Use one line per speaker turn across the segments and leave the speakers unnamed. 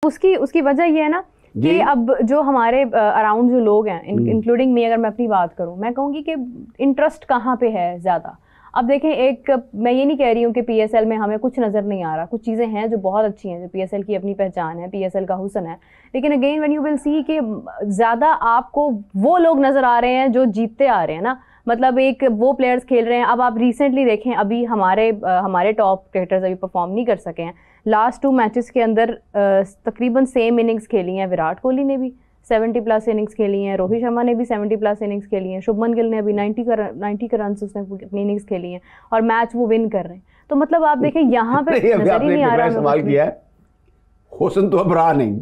उसकी उसकी वजह ये है ना कि अब जो हमारे अराउंड जो लोग हैं, इंक्लूडिंग मी, अगर मैं अपनी बात करूं, मैं कहूँगी कि इंटरेस्ट कहाँ पे है ज़्यादा। अब देखें, एक मैं ये नहीं कह रही हूँ कि पीएसएल में हमें कुछ नज़र नहीं आ रहा, कुछ चीज़ें हैं जो बहुत अच्छी हैं, जो पीएसएल की अपनी पहचान है, पीएसएल का हुस्न है, लेकिन again when you will see कि ज़्यादा आपको वो लोग नज़र आ रहे हैं जो जीतते आ रहे हैं ना, मतलब एक वो प्लेयर्स खेल रहे हैं। अब आप रिसेंटली देखें, अभी हमारे टॉप क्रिकेटर्स अभी परफॉर्म नहीं कर सके हैं। लास्ट 2 मैचेस के अंदर तकरीबन सेम इनिंग्स खेली हैं। विराट कोहली ने भी 70+ इनिंग्स खेली हैं, रोहित शर्मा ने भी 70+ इनिंग्स खेली हैं, शुभमन गिल ने अभी 90 का रन उसने अपनी इनिंग्स खेली हैं और मैच वो विन कर रहे हैं। तो मतलब आप देखें यहाँ पे नजर ही नहीं आ रहा।
सवाल किया है, हुस्न तो अब रहा नहीं,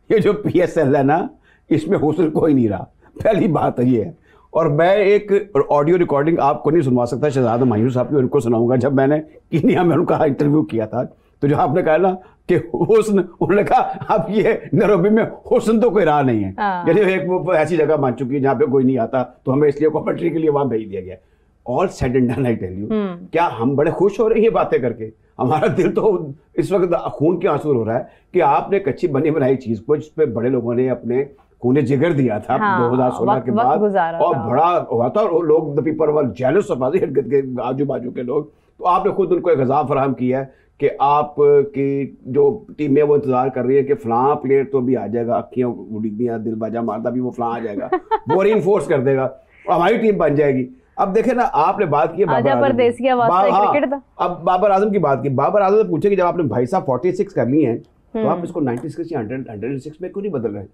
ये जो पीएसएल है ना, इसमें हुस्न कोई नहीं रहा, पहली बात ये है। और मैं एक ऑडियो रिकॉर्डिंग आपको नहीं सुनवा सकता, शहजाद मायूर साहब की उनको सुनाऊंगा। जब मैंने कीनिया में उनका इंटरव्यू किया था, तो जो आपने कहा ना कि हुस्न, उन्होंने कहा अब ये नैरोबी में हुस्न तो कोई रहा नहीं है, यानी एक वो ऐसी जगह मान चुकी है जहाँ पे कोई नहीं आता, तो हमें इसलिए कमेंट्री के लिए वहां भेज दिया गया। All said and done, I tell you, क्या हम बड़े खुश हो रहे हैं ये बातें करके? हमारा दिल तो इस वक्त खून के आंसू हो रहा है कि आपने एक अच्छी बनी बनाई चीज को, जिसपे बड़े लोगों ने अपने खूने जिगर दिया था 2016 के बाद, और बड़ा हुआ था, और लोग the people were jealous of के आजू बाजू के लोग। तो आपने खुद उनको एक गज़ा फराहम किया है कि आपकी जो टीम है वो इंतजार कर रही है कि फलां प्लेयर तो भी आ जाएगा, अक्खियां उड़ीदियां दिल बाजा मारता भी वो फलां आ जाएगा, वो रीइंफोर्स कर देगा और हमारी टीम बन जाएगी। अब देखे ना, आपने बात की अब बाबर आजम की बात की। बाबर आजम से पूछे कि जब आपने भाई साहब 46 कर ली हैं, तो आप इसको 96 या 106 में क्यों नहीं बदल रहे?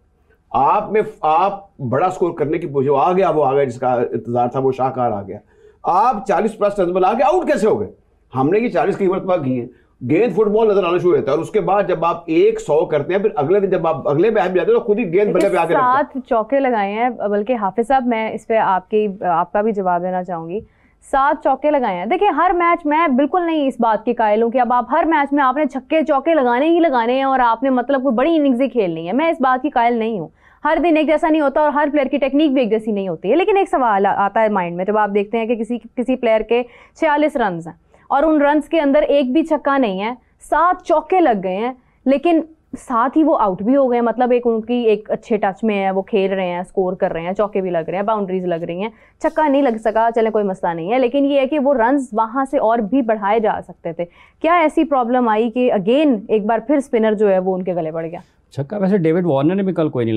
आप बड़ा स्कोर करने की पूछे, आ गया जिसका इंतजार था, वो शाहकार आ गया। आप 40+ रन बना के आउट कैसे हो गए? हमने ये 40 की मरतबा की है। गेंद फुटबॉल नजर आना शुरू होता है, और उसके बाद जब आप 100 करते हैं, फिर अगले दिन जब आप अगले मैच में जाते हैं तो खुद ही गेंद बल्ले पे आके
7 चौके लगाए हैं। बल्कि हाफिज साहब, मैं इस पे आपका भी जवाब देना चाहूंगी। 7 चौके लगाए हैं। देखिए, हर मैच में बिल्कुल नहीं इस बात की कायल हूं कि अब आप हर मैच में आपने छक्के चौके लगाने ही लगाने हैं और आपने मतलब कोई बड़ी इनिंग्स ही खेलनी है। मैं इस बात की कायल नहीं हूँ। हर दिन एक जैसा नहीं होता और हर प्लेयर की टेक्निक भी एक जैसी नहीं होती है। लेकिन एक सवाल आता है माइंड में, जब आप देखते हैं कि किसी प्लेयर के 46 रन हैं और उन रन्स के अंदर एक भी छक्का नहीं है, 7 चौके लग गए हैं, लेकिन साथ ही वो आउट भी हो गए। मतलब एक उनकी एक अच्छे टच में है, वो खेल रहे हैं, स्कोर कर रहे हैं, चौके भी लग रहे हैं, बाउंड्रीज लग रही हैं, छक्का नहीं लग सका, चले कोई मसला नहीं है, लेकिन ये है कि वो रन्स वहां से और भी बढ़ाए जा सकते थे। क्या ऐसी प्रॉब्लम आई कि अगेन एक बार फिर स्पिनर जो है वो उनके गले पड़ गया?
छक्का वैसे डेविड वार्नर ने भी कल कोई नहीं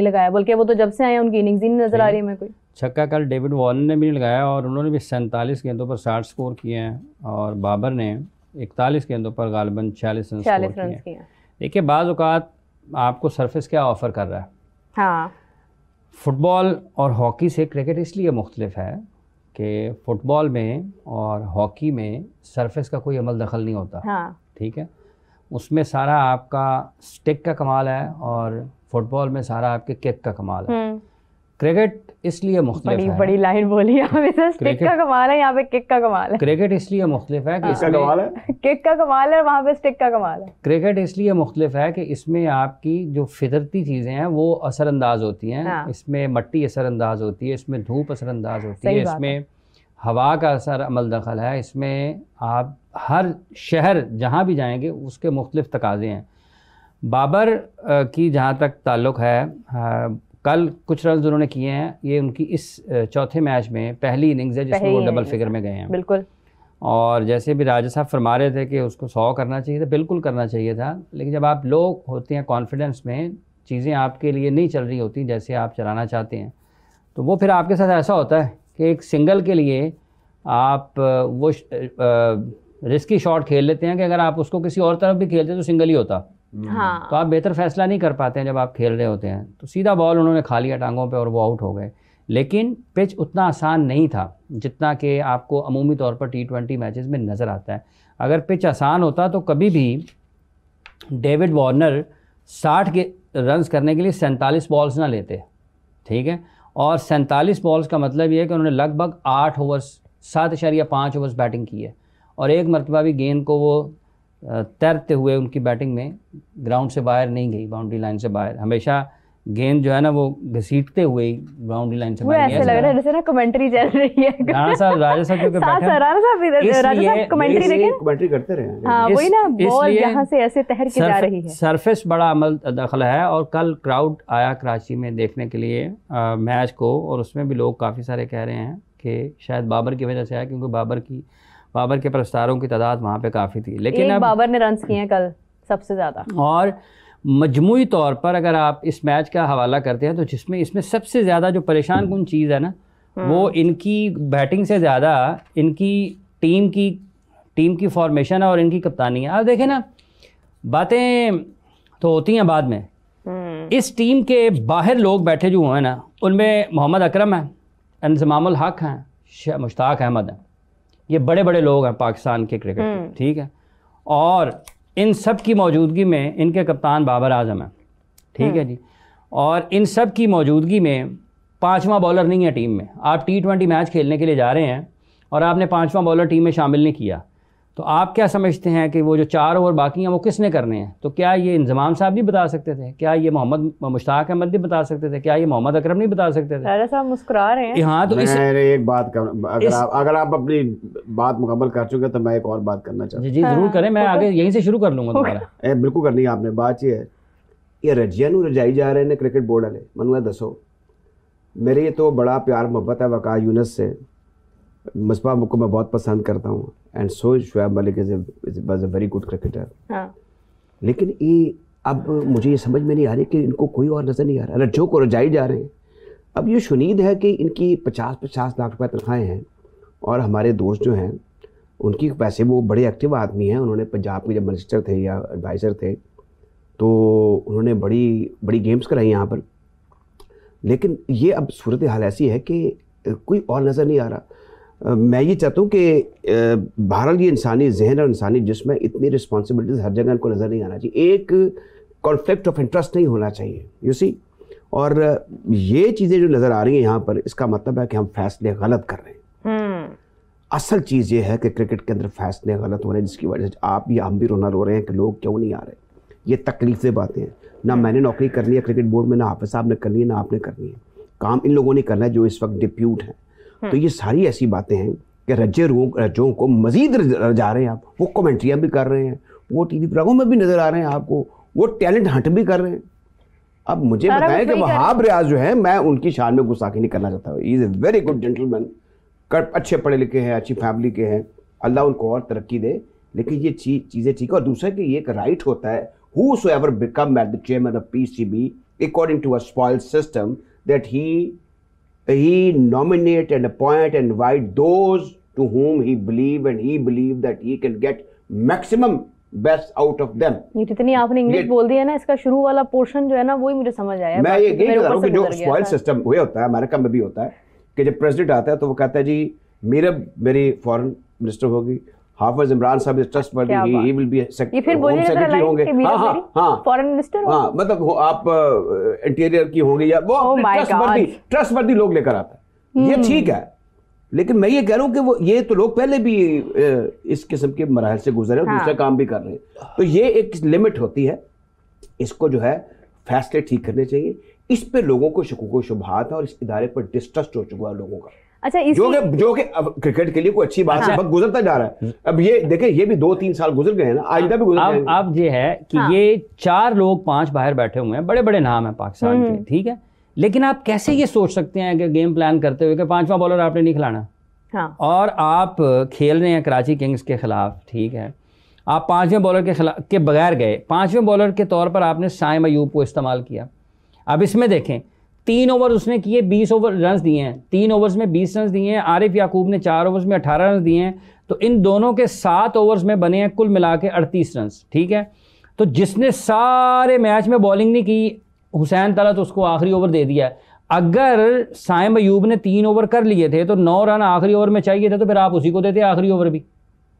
लगाया,
बल्कि वो तो जब से आए उनकी इनिंग्स ही नहीं नजर आ रही है मेरे को।
छक्का कल डेविड वार्नर ने भी नहीं लगाया, और उन्होंने भी 47 गेंदों पर 60 स्कोर किए हैं, और बाबर ने 41 गेंदों पर गालिबन 46 रन स्कोर किए हैं। देखिए, बाज़ औक़ात आपको सरफेस क्या ऑफ़र कर रहा है।
हाँ,
फुटबॉल और हॉकी से क्रिकेट इसलिए मुख्तलिफ है कि फ़ुटबॉल में और हॉकी में सरफेस का कोई अमल दखल नहीं होता।
हाँ,
ठीक है, उसमें सारा आपका स्टिक का कमाल है और फुटबॉल में सारा आपके किक का कमाल है। क्रिकेट इसलिए मुख्तलिफ है,
बड़ी लाइन बोली आपने, स्टिक का कमाल है, यहाँ पे किक का कमाल है।
क्रिकेट इसलिए मुख्तलिफ है कि
इसका कमाल है,
किक का कमाल है, वहाँ पे स्टिक का कमाल है।
क्रिकेट इसलिए मुख्तलिफ है कि इसमें आपकी जो फितरती चीज़ें हैं वो असरअंदाज होती हैं।
हाँ।
इसमें मट्टी असरअंदाज होती है, इसमें धूप असरअंदाज होती है, इसमें हवा का असर अमल दखल है, इसमें आप हर शहर जहाँ भी जाएंगे उसके मुख्तलिफ तकाज़े हैं। बाबर की जहाँ तक ताल्लुक़ है, कल कुछ रन उन्होंने किए हैं, ये उनकी इस चौथे मैच में पहली इनिंग्स है जिसमें वो डबल फिगर में गए हैं।
बिल्कुल।
और जैसे भी राजा साहब फरमा रहे थे कि उसको 100 करना चाहिए था, बिल्कुल करना चाहिए था, लेकिन जब आप लोग होते हैं कॉन्फिडेंस में, चीज़ें आपके लिए नहीं चल रही होती जैसे आप चलाना चाहते हैं, तो वो फिर आपके साथ ऐसा होता है कि एक सिंगल के लिए आप वो रिस्की शॉट खेल लेते हैं कि अगर आप उसको किसी और तरफ भी खेलते तो सिंगल ही होता।
हाँ।
तो आप बेहतर फैसला नहीं कर पाते हैं जब आप खेल रहे होते हैं। तो सीधा बॉल उन्होंने खा लिया टांगों पे और वो आउट हो गए। लेकिन पिच उतना आसान नहीं था जितना कि आपको अमूमी तौर पर T20 मैचेस में नज़र आता है। अगर पिच आसान होता तो कभी भी डेविड वार्नर 60 के रन्स करने के लिए 47 बॉल्स ना लेते, ठीक है। और 47 बॉल्स का मतलब ये है कि उन्होंने लगभग 8 ओवर्स 7.5 ओवर्स बैटिंग की है, और एक मरतबा भी गेंद को वो तैरते हुए उनकी बैटिंग में ग्राउंड से बाहर नहीं गई, बाउंड्री लाइन से बाहर। हमेशा गेंद जो है ना वो घसीटते हुए बाउंड्री लाइन से
वो ऐसे लग रहा है जैसे ना कमेंट्री चल रही है।
राणा साहब क्योंकि
राणा साहब कमेंट्री देखें,
कमेंट्री करते रहे।
हाँ वही ना, बॉल यहाँ से ऐसे तहर के जा रही है।
सरफेस बड़ा अमल दखल है। और कल क्राउड आया कराची में देखने के लिए मैच को, और उसमें भी लोग काफ़ी सारे कह रहे हैं कि शायद बाबर की वजह से आया, क्योंकि बाबर के प्रस्तारों की तादाद वहाँ पे काफ़ी थी। लेकिन अब
बाबर ने रन्स किए हैं कल सबसे ज़्यादा। और
मजमूई तौर पर अगर आप इस मैच का हवाला करते हैं तो जिसमें इसमें सबसे ज़्यादा जो परेशान कुन चीज़ है ना, वो इनकी बैटिंग से ज़्यादा इनकी टीम की फॉर्मेशन है और इनकी कप्तानी है। आप देखें ना, बातें तो होती हैं बाद में। इस टीम के बाहर लोग बैठे जो हैं ना, उनमें मोहम्मद अकरम है, इंजमामुल हक हैं, मुश्ताक अहमद हैं। ये बड़े बड़े लोग हैं पाकिस्तान के क्रिकेट के, ठीक है। और इन सब की मौजूदगी में इनके कप्तान बाबर आजम है, ठीक है जी। और इन सब की मौजूदगी में 5वां बॉलर नहीं है टीम में। आप T20 मैच खेलने के लिए जा रहे हैं और आपने 5वां बॉलर टीम में शामिल नहीं किया, तो आप क्या समझते हैं कि वो जो 4 ओवर बाकी हैं वो किसने करने हैं? तो क्या ये इंजमाम साहब नहीं बता सकते थे? क्या ये मोहम्मद मुश्ताक अहमद नहीं बता सकते थे? क्या ये मोहम्मद अकरम नहीं बता सकते थे?
राजा साहब मुस्कुरा रहे हैं।
हाँ, तो
एक बात अगर आप अपनी बात मुकम्मल कर चुके तो मैं एक और बात करना चाहता हूँ।
जी जरूर करें, मैं आगे यहीं से शुरू कर लूँगा दोबारा।
बिल्कुल करनी है आपने। बात ये है, ये रजिया नू रजाई जा रहे हैं क्रिकेट बोर्ड वाले। मनुआ दसो, मेरे ये तो बड़ा प्यार मोहब्बत है वक़ार यूनुस से। मुस्बा को मैं बहुत पसंद करता हूँ, and so Shoaib Malik was a very good cricketer. लेकिन ये अब मुझे ये समझ में नहीं आ रही कि इनको कोई और नज़र नहीं आ रहा। रज्जों को रजाई जा रहे हैं। अब ये शुनीद है कि इनकी 50-50 लाख रुपए तनख्वाहें हैं, और हमारे दोस्त जो हैं उनकी वैसे वो बड़े एक्टिव आदमी हैं। उन्होंने पंजाब के जब मिनिस्टर थे या एडवाइज़र थे तो उन्होंने बड़ी बड़ी गेम्स कराई यहाँ पर। लेकिन ये अब सूरत हाल ऐसी है कि कोई और नज़र नहीं आ रहा। मैं ये चाहता हूँ कि बहरहाल ये इंसानी जहन और इंसानी जिस्म में इतनी रिस्पॉन्सिबिलिटीज़ हर जगह इनको नज़र नहीं आना चाहिए। एक कॉन्फ्लिक्ट ऑफ इंटरेस्ट नहीं होना चाहिए, यू सी। और ये चीज़ें जो नज़र आ रही हैं यहाँ पर, इसका मतलब है कि हम फैसले गलत कर रहे हैं। असल चीज़ ये है कि क्रिकेट के अंदर फैसले गलत हो रहे हैं, जिसकी वजह से आप भी हम भी रोना रो रहे हैं कि लोग क्यों नहीं आ रहे। ये तकलीफ से बातें हैं। ना मैंने नौकरी करनी है क्रिकेट बोर्ड में, ना हाफिज साहब ने करनी है, ना आपने करनी है। काम इन लोगों ने करना है जो इस वक्त डिप्यूट हैं। तो ये सारी ऐसी बातें हैं कि रज्जों को मजीद रजा रहे हैं आप। वो कमेंट्रियाँ भी कर रहे हैं, वो टीवी प्रोग्राम में भी नज़र आ रहे हैं आपको, वो टैलेंट हंट भी कर रहे हैं। अब मुझे बताएं कि वहाब रियाज जो है, मैं उनकी शान में गुस्ताखी नहीं करना चाहता। He is a very good gentleman, अच्छे पढ़े लिखे हैं, अच्छी फैमिली के हैं, अल्लाह उनको और तरक्की दे। लेकिन ये चीज़ें ठीक है। और दूसरा कि ये एक राइट होता है, whosoever become at the chairman of PCB according to a spoiled system, that he nominate and appoint and invite those to whom he believe that he can get maximum best out of them।
ये जितनी आपने English बोल दी है ना, इसका शुरू वाला portion जो है ना वही मुझे समझ आया।
मैं ये कह रहा हूँ कि जो स्पॉइल्ड सिस्टम हुआ होता है, अमेरिका में भी होता है कि जब प्रेसिडेंट आता है तो वो कहता है जी मेरी फॉरेन मिनिस्टर होगी, हाफिज इमरान साहब is trustworthy, he will be home secretary होंगे। हाँ
फॉरेन मिनिस्टर,
हाँ मतलब आप इंटीरियर की होंगी, या वो ट्रस्टवर्दी लोग लेकर आता है। ये ठीक है। लेकिन मैं ये कह रहा हूँ कि वो ये तो लोग पहले भी इस किस्म के मराहल से गुजरे और दूसरा काम भी कर रहे हैं। तो ये एक लिमिट होती है, इसको जो है फैसले ठीक करने चाहिए। इस पे लोगों को शकूक शुबहात है और इस इदारे पर डिस्ट्रस्ट हो चुका है लोगों का।
अच्छा,
जो कि अब क्रिकेट के लिए कोई अच्छी बात है, वक्त गुजरता जा रहा है। अब ये देखें, ये भी 2-3 साल गुजर गए हैं ना, आइंदा भी गुजर जाएंगे।
अब ये है कि ये 4 लोग 5 बाहर बैठे हुए हैं, बड़े बड़े नाम है पाकिस्तान के, ठीक है। लेकिन आप कैसे ये सोच सकते हैं कि गेम प्लान करते हुए कि 5वां बॉलर आपने नहीं खिलाना, और आप खेल रहे हैं कराची किंग्स के खिलाफ, ठीक है। आप 5वें बॉलर के बगैर गए, 5वें बॉलर के तौर पर आपने साइम अयूब को इस्तेमाल किया। अब इसमें देखें, 3 ओवर उसने किए, 20 ओवर रन दिए हैं, 3 ओवर्स में 20 रन दिए हैं। आरिफ याकूब ने 4 ओवर्स में 18 रन दिए हैं। तो इन दोनों के 7 ओवर्स में बने हैं कुल मिला के 38 रन, ठीक है। तो जिसने सारे मैच में बॉलिंग नहीं की, हुसैन तलत, उसको आखिरी ओवर दे दिया। अगर साइम अयूब ने 3 ओवर कर लिए थे तो 9 रन आखिरी ओवर में चाहिए थे, तो फिर आप उसी को देते आखिरी ओवर भी।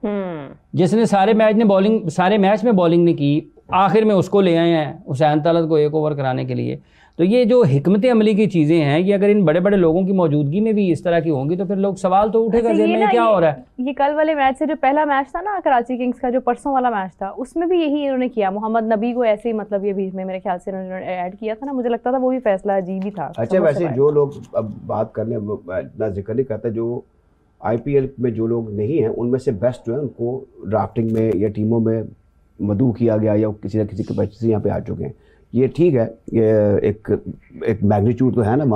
जिसने सारे मैच में बॉलिंग नहीं की, आखिर में उसको ले आए हैं हुसैन तलत को एक ओवर कराने के लिए। तो ये जो हिकमत अमली की चीज़ें हैं, ये अगर इन बड़े बड़े लोगों की मौजूदगी में भी इस तरह की होंगी तो फिर लोग सवाल तो उठेगा ज़हन में क्या हो रहा है।
ये कल वाले मैच से जो पहला मैच था ना कराची किंग्स का, जो परसों वाला मैच था, उसमें भी यही इन्होंने किया। मोहम्मद नबी को ऐसे ही मतलब ये बीच में मेरे ख्याल से इन्होंने ऐड किया था ना, मुझे लगता था वो भी फैसला अजीब ही था।
अच्छा, वैसे जो लोग अब बात करने इतना जिक्र नहीं करते, जो IPL में जो लोग नहीं हैं उनमें से बेस्ट जो है उनको ड्राफ्टिंग में या टीमों में मदऊ किया गया या किसी न किसी कैपेसिटी से यहाँ पे आ चुके हैं। ये ठीक है, ये एक मैग्नीट्यूड तो है ना।